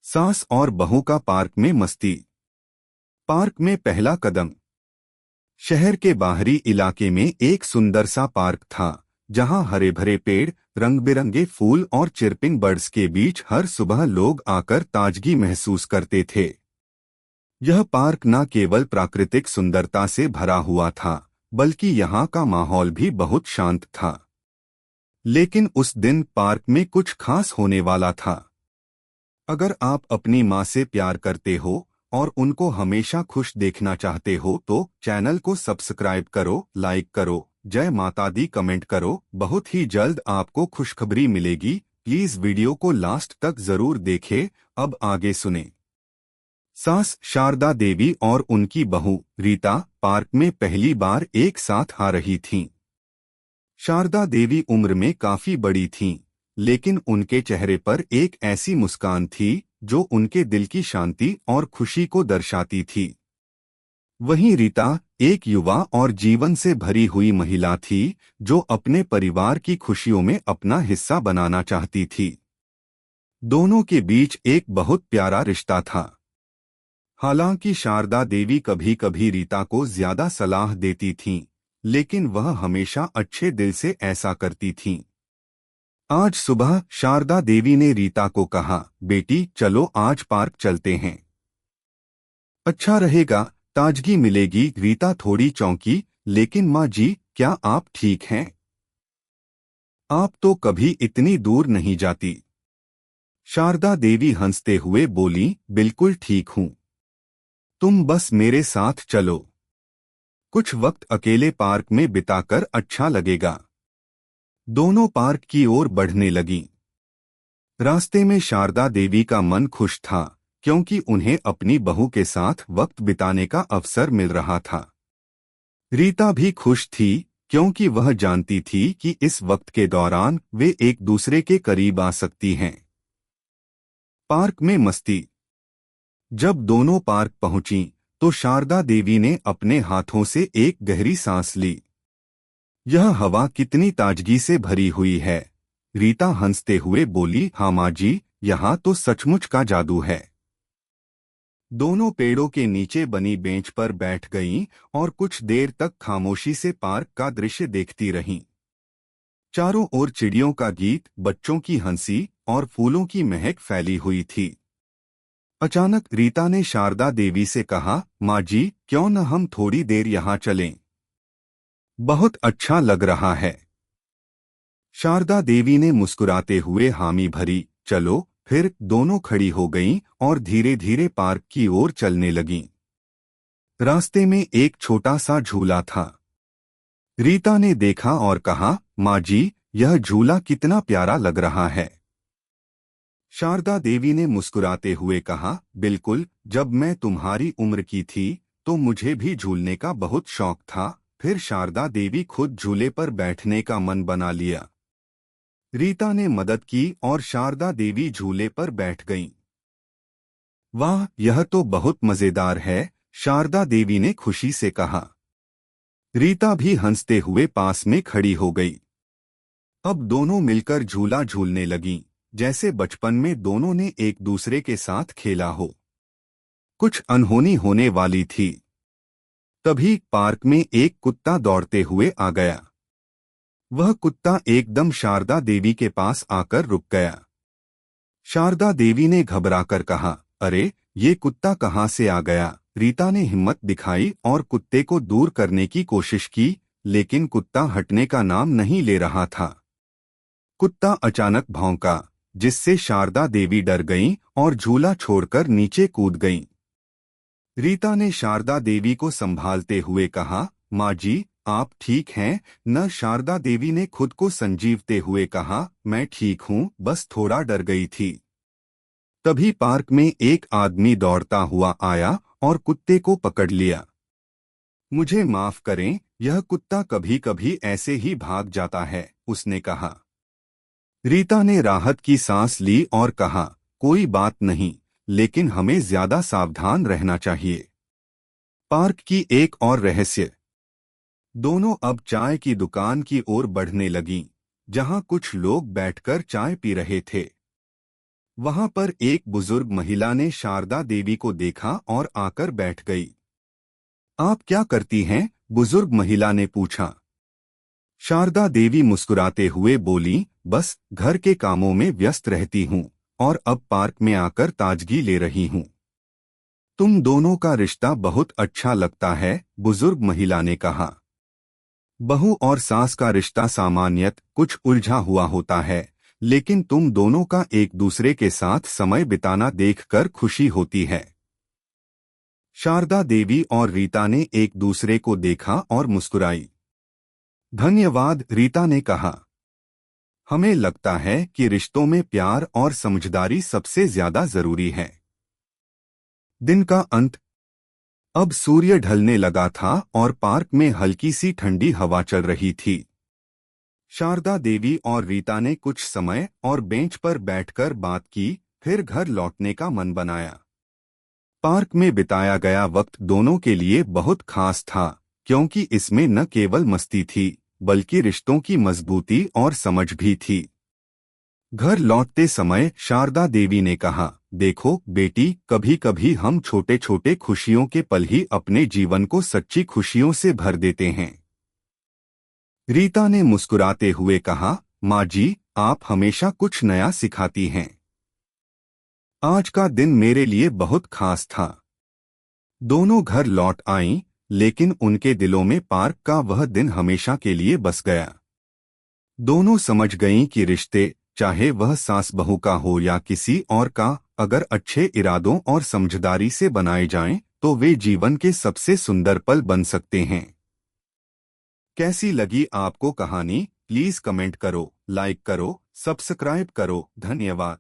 सास और बहू का पार्क में मस्ती। पार्क में पहला कदम। शहर के बाहरी इलाके में एक सुंदर सा पार्क था, जहां हरे भरे पेड़, रंग बिरंगे फूल और चिरपिंग बर्ड्स के बीच हर सुबह लोग आकर ताजगी महसूस करते थे। यह पार्क न केवल प्राकृतिक सुंदरता से भरा हुआ था, बल्कि यहाँ का माहौल भी बहुत शांत था। लेकिन उस दिन पार्क में कुछ खास होने वाला था। अगर आप अपनी माँ से प्यार करते हो और उनको हमेशा खुश देखना चाहते हो तो चैनल को सब्सक्राइब करो, लाइक करो, जय माता दी कमेंट करो। बहुत ही जल्द आपको खुशखबरी मिलेगी। प्लीज वीडियो को लास्ट तक जरूर देखें। अब आगे सुने। सास शारदा देवी और उनकी बहू रीता पार्क में पहली बार एक साथ आ रही थीं। शारदा देवी उम्र में काफी बड़ी थीं, लेकिन उनके चेहरे पर एक ऐसी मुस्कान थी जो उनके दिल की शांति और खुशी को दर्शाती थी। वहीं रीता एक युवा और जीवन से भरी हुई महिला थी, जो अपने परिवार की खुशियों में अपना हिस्सा बनाना चाहती थी। दोनों के बीच एक बहुत प्यारा रिश्ता था। हालांकि शारदा देवी कभी कभी रीता को ज्यादा सलाह देती थीं, लेकिन वह हमेशा अच्छे दिल से ऐसा करती थीं। आज सुबह शारदा देवी ने रीता को कहा, बेटी चलो आज पार्क चलते हैं। अच्छा रहेगा, ताजगी मिलेगी। रीता थोड़ी चौंकी, लेकिन माँ जी क्या आप ठीक हैं? आप तो कभी इतनी दूर नहीं जाती। शारदा देवी हंसते हुए बोली, बिल्कुल ठीक हूँ, तुम बस मेरे साथ चलो। कुछ वक्त अकेले पार्क में बिताकर अच्छा लगेगा। दोनों पार्क की ओर बढ़ने लगीं। रास्ते में शारदा देवी का मन खुश था, क्योंकि उन्हें अपनी बहू के साथ वक्त बिताने का अवसर मिल रहा था। रीता भी खुश थी, क्योंकि वह जानती थी कि इस वक्त के दौरान वे एक दूसरे के करीब आ सकती हैं। पार्क में मस्ती। जब दोनों पार्क पहुंचीं, तो शारदा देवी ने अपने हाथों से एक गहरी सांस ली। यह हवा कितनी ताजगी से भरी हुई है। रीता हंसते हुए बोली, हाँ माँ जी, यहाँ तो सचमुच का जादू है। दोनों पेड़ों के नीचे बनी बेंच पर बैठ गईं और कुछ देर तक खामोशी से पार्क का दृश्य देखती रहीं। चारों ओर चिड़ियों का गीत, बच्चों की हंसी और फूलों की महक फैली हुई थी। अचानक रीता ने शारदा देवी से कहा, माँ जी क्यों न हम थोड़ी देर यहाँ चलें? बहुत अच्छा लग रहा है। शारदा देवी ने मुस्कुराते हुए हामी भरी। चलो। फिर दोनों खड़ी हो गईं और धीरे धीरे पार्क की ओर चलने लगीं। रास्ते में एक छोटा सा झूला था। रीता ने देखा और कहा, माँ जी यह झूला कितना प्यारा लग रहा है। शारदा देवी ने मुस्कुराते हुए कहा, बिल्कुल, जब मैं तुम्हारी उम्र की थी तो मुझे भी झूलने का बहुत शौक था। फिर शारदा देवी खुद झूले पर बैठने का मन बना लिया। रीता ने मदद की और शारदा देवी झूले पर बैठ गईं। वाह, यह तो बहुत मजेदार है, शारदा देवी ने खुशी से कहा। रीता भी हंसते हुए पास में खड़ी हो गई। अब दोनों मिलकर झूला झूलने लगीं, जैसे बचपन में दोनों ने एक दूसरे के साथ खेला हो। कुछ अनहोनी होने वाली थी। तभी पार्क में एक कुत्ता दौड़ते हुए आ गया। वह कुत्ता एकदम शारदा देवी के पास आकर रुक गया। शारदा देवी ने घबराकर कहा, अरे ये कुत्ता कहाँ से आ गया? रीता ने हिम्मत दिखाई और कुत्ते को दूर करने की कोशिश की, लेकिन कुत्ता हटने का नाम नहीं ले रहा था। कुत्ता अचानक भौंका, जिससे शारदा देवी डर गईं और झूला छोड़कर नीचे कूद गईं। रीता ने शारदा देवी को संभालते हुए कहा, माँ जी आप ठीक हैं न? शारदा देवी ने खुद को संजीवते हुए कहा, मैं ठीक हूँ, बस थोड़ा डर गई थी। तभी पार्क में एक आदमी दौड़ता हुआ आया और कुत्ते को पकड़ लिया। मुझे माफ करें, यह कुत्ता कभी कभी ऐसे ही भाग जाता है, उसने कहा। रीता ने राहत की सांस ली और कहा, कोई बात नहीं, लेकिन हमें ज्यादा सावधान रहना चाहिए। पार्क की एक और रहस्य। दोनों अब चाय की दुकान की ओर बढ़ने लगीं, जहां कुछ लोग बैठकर चाय पी रहे थे। वहां पर एक बुजुर्ग महिला ने शारदा देवी को देखा और आकर बैठ गई। आप क्या करती हैं? बुजुर्ग महिला ने पूछा। शारदा देवी मुस्कुराते हुए बोली, बस घर के कामों में व्यस्त रहती हूँ और अब पार्क में आकर ताजगी ले रही हूँ। तुम दोनों का रिश्ता बहुत अच्छा लगता है, बुजुर्ग महिला ने कहा। बहू और सास का रिश्ता सामान्यत कुछ उलझा हुआ होता है, लेकिन तुम दोनों का एक दूसरे के साथ समय बिताना देखकर खुशी होती है। शारदा देवी और रीता ने एक दूसरे को देखा और मुस्कुराई। धन्यवाद, रीता ने कहा। हमें लगता है कि रिश्तों में प्यार और समझदारी सबसे ज्यादा जरूरी है। दिन का अंत। अब सूर्य ढलने लगा था और पार्क में हल्की सी ठंडी हवा चल रही थी। शारदा देवी और रीता ने कुछ समय और बेंच पर बैठकर बात की, फिर घर लौटने का मन बनाया। पार्क में बिताया गया वक्त दोनों के लिए बहुत खास था, क्योंकि इसमें न केवल मस्ती थी, बल्कि रिश्तों की मजबूती और समझ भी थी। घर लौटते समय शारदा देवी ने कहा, देखो बेटी, कभी कभी हम छोटे छोटे खुशियों के पल ही अपने जीवन को सच्ची खुशियों से भर देते हैं। रीता ने मुस्कुराते हुए कहा, माँ जी, आप हमेशा कुछ नया सिखाती हैं। आज का दिन मेरे लिए बहुत खास था। दोनों घर लौट आईं, लेकिन उनके दिलों में पार्क का वह दिन हमेशा के लिए बस गया। दोनों समझ गईं कि रिश्ते, चाहे वह सास बहू का हो या किसी और का, अगर अच्छे इरादों और समझदारी से बनाए जाएं, तो वे जीवन के सबसे सुंदर पल बन सकते हैं। कैसी लगी आपको कहानी? प्लीज कमेंट करो, लाइक करो, सब्सक्राइब करो। धन्यवाद।